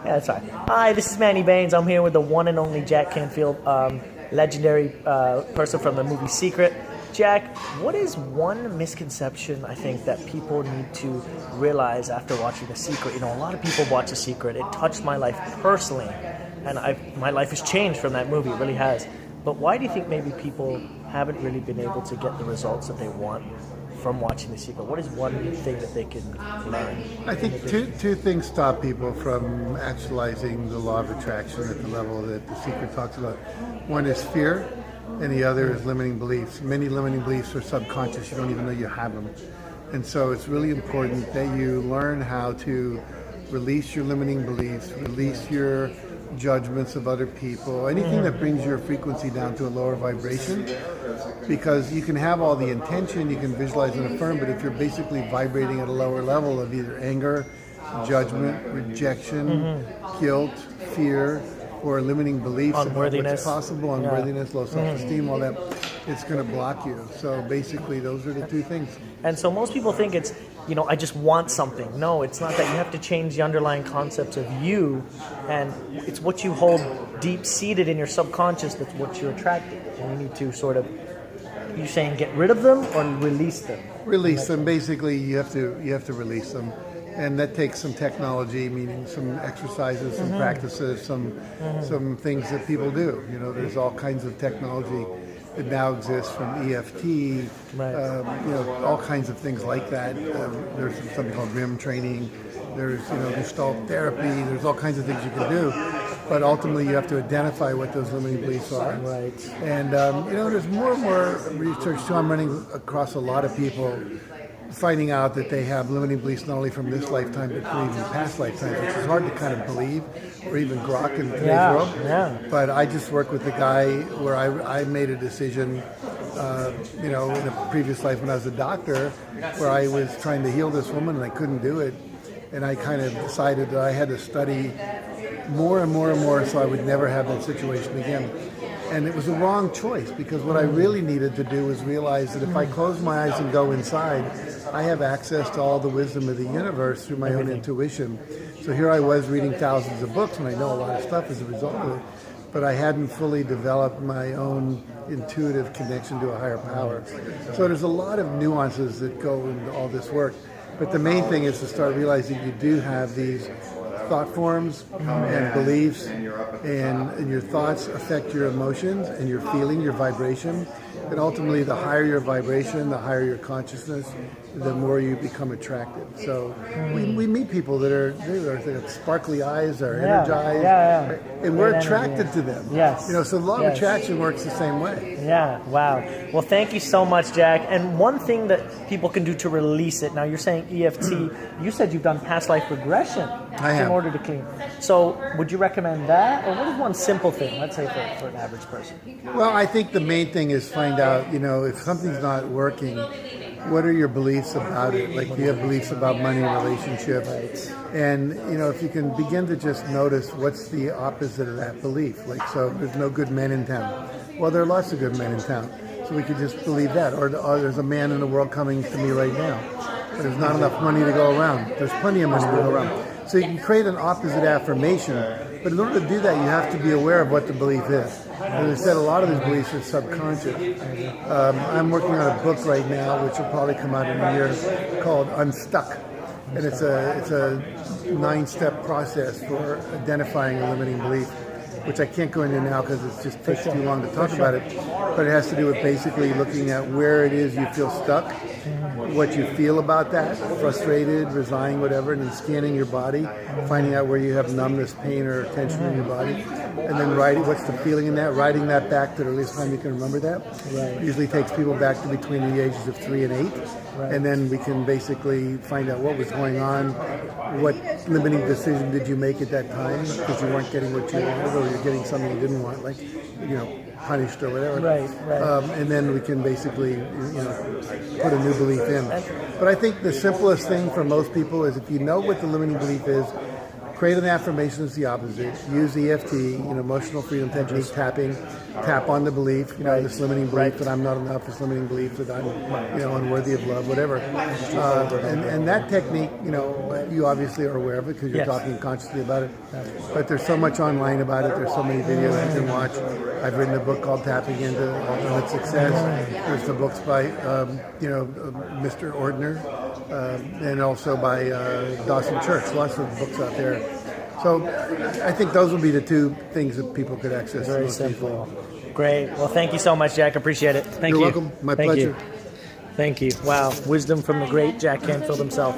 Yeah, that's fine. Hi, this is Manny Baines. I'm here with the one and only Jack Canfield, legendary person from the movie Secret. Jack, what is one misconception I think that people need to realize after watching The Secret? You know, a lot of people watch The Secret. It touched my life personally, and my life has changed from that movie. It really has. But why do you think maybe people haven't really been able to get the results that they want from watching The Secret? What is one thing that they can learn? I think two things stop people from actualizing the law of attraction at the level that The Secret talks about. One is fear, and the other is limiting beliefs. Many limiting beliefs are subconscious. You don't even know you have them. And so it's really important that you learn how to release your limiting beliefs, release your judgments of other people, anything that brings your frequency down to a lower vibration, because you can have all the intention, you can visualize and affirm, but if you're basically vibrating at a lower level of either anger, judgment, rejection, guilt, fear, or limiting beliefs about what's possible, unworthiness, low self-esteem, all that, it's going to block you. So basically those are the two things. And so most people think it's, you know, I just want something. No, it's not that. You have to change the underlying concepts of you, and it's what you hold deep-seated in your subconscious that's what you're attracting. And you need to sort of, you're saying get rid of them or release them? Release them. Basically, you have to release them. And that takes some technology, meaning some exercises, some practices, some things that people do. You know, there's all kinds of technology that now exists, from EFT, you know, all kinds of things like that. There's something called RIM training. There's, you know, Gestalt therapy. There's all kinds of things you can do. But ultimately, you have to identify what those limiting beliefs are. Right. And, you know, there's more and more research, too. I'm running across a lot of people finding out that they have limiting beliefs not only from this lifetime but from even past lifetimes, which is hard to kind of believe or even grok in today's world. Yeah. But I just worked with a guy where I made a decision, you know, in a previous life when I was a doctor, where I was trying to heal this woman and I couldn't do it. And I kind of decided that I had to study more and more and more so I would never have that situation again. And it was a wrong choice, because what I really needed to do was realize that if I close my eyes and go inside, I have access to all the wisdom of the universe through my own intuition. So here I was reading thousands of books, and I know a lot of stuff as a result of it, but I hadn't fully developed my own intuitive connection to a higher power. So there's a lot of nuances that go into all this work. But the main thing is to start realizing you do have these thought forms and beliefs, and your thoughts affect your emotions and your feeling, your vibration. And ultimately, the higher your vibration, the higher your consciousness, the more you become attracted. So we meet people that they have sparkly eyes, they're energized, and we're attracted to them. Yes. You know, so the law of attraction works the same way. Yeah, wow. Well, thank you so much, Jack. And one thing that people can do to release it, now you're saying EFT, you said you've done past life regression in order to clean. So would you recommend that? Or what is one simple thing, let's say, for an average person? Well, I think the main thing is find out, you know, if something's not working, what are your beliefs about it? Like, do you have beliefs about money, relationships? And, you know, if you can begin to just notice what's the opposite of that belief. Like, so there's no good men in town. Well, there are lots of good men in town. So we could just believe that. Or there's a man in the world coming to me right now. But there's not enough money to go around. There's plenty of money to go around. So you can create an opposite affirmation. But in order to do that, you have to be aware of what the belief is. As I said, a lot of these beliefs are subconscious. I'm working on a book right now, which will probably come out in a year, called Unstuck. And it's a 9-step process for identifying a limiting belief, which I can't go into now because it just takes too long to talk about it. But it has to do with basically looking at where it is you feel stuck, what you feel about that, frustrated, resigned, whatever, and then scanning your body, finding out where you have numbness, pain, or tension in your body, and then writing what's the feeling in that, writing that back to the earliest time you can remember that. Right. Usually takes people back to between the ages of 3 and 8. Right. And then we can basically find out what was going on, what limiting decision did you make at that time because you weren't getting what you wanted, or you're getting something you didn't want, like, you know, punished or whatever. Right. And then we can basically, you know, put a new belief in. But I think the simplest thing for most people is if you know what the limiting belief is, Create an affirmation is the opposite. Use EFT, emotional freedom technique, tapping. Tap on the belief, this limiting belief that I'm not enough, this limiting belief that I'm, unworthy of love, whatever. And that technique, you obviously are aware of it because you're talking consciously about it. But there's so much online about it. There's so many videos you can watch. I've written a book called Tapping Into Ultimate Success. There's the books by, Mr. Ordner, and also by Dawson Church. Lots of books out there. So I think those would be the two things that people could access. Very simple. Great. Well, thank you so much, Jack. Appreciate it. Thank You're you. welcome. My Thank pleasure. You. Thank you. Wow. Wisdom from the great Jack Canfield himself.